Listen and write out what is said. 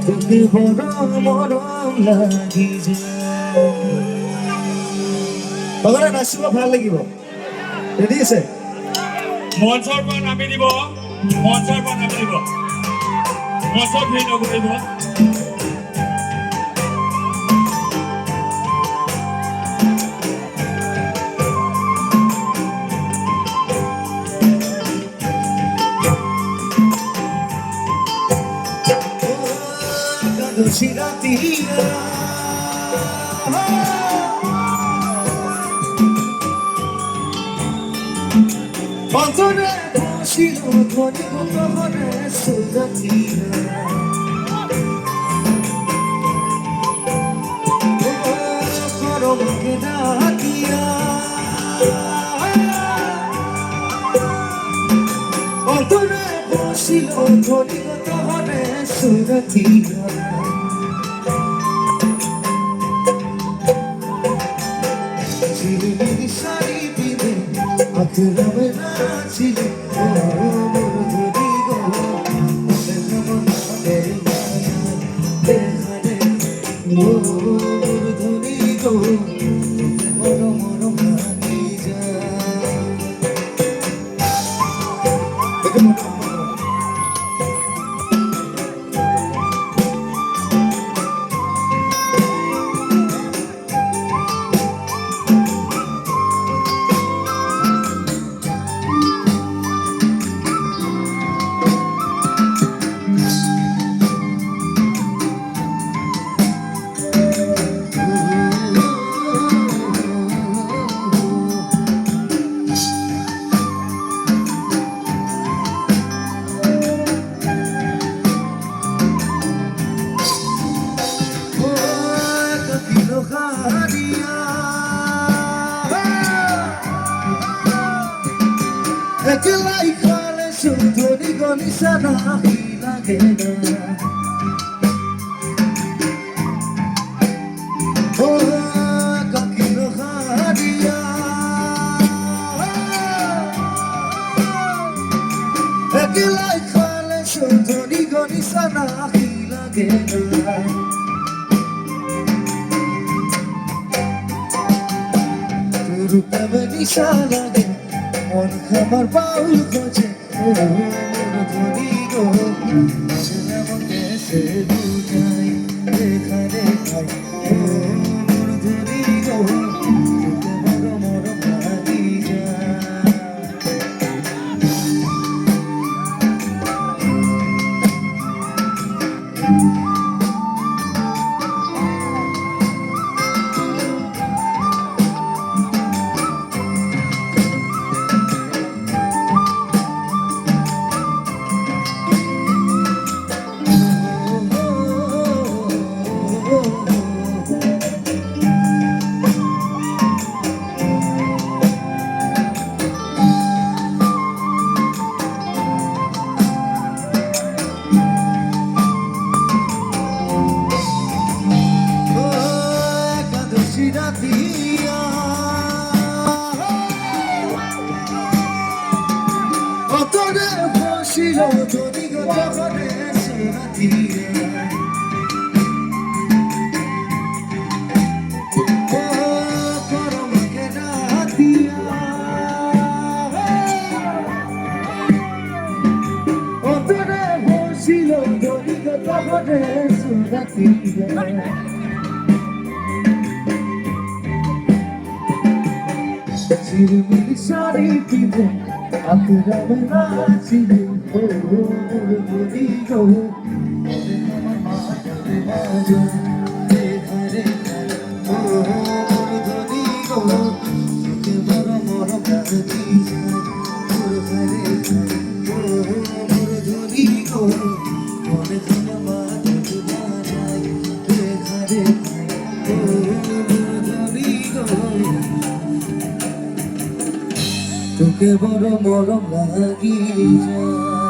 তোকে বড় মৰম লাগিছে সকলোৱে নাচিব ভাল লাগিব ৰেডি আছে মঞ্চৰ পৰা নামি দিব মঞ্চৰ ভিৰ নকৰিব Siratira Antone Silo Toni Kotone Siratira Koro Kedatia Antone Silo Toni Kotone Siratira Aklımı naçili Umurdu digo Umurdu digo Moro moro manija Ekla ikale sutoni goni sana hila gena Oh kakino hadiya Ekla ikale sutoni goni sana hila gena Rupa menisana gena Mon khamar paul khoje mor dhoni go amon kaise bujai dekha dekhai mor dhoni go toke moro moro bhagi ja Silo Toni Kotone Siratira Oh Koro Kedatia Antone Silo Toni Kotone Siratira Sirmili sari pibe Aklımı naçili Umurdu digo Dekha dekhai Umurdu digo Toke moro moro bhagi Umurdu digo Mone khana matu bajai Dekha dekhai Umurdu digo তোকে বড় মরম লাগি যায়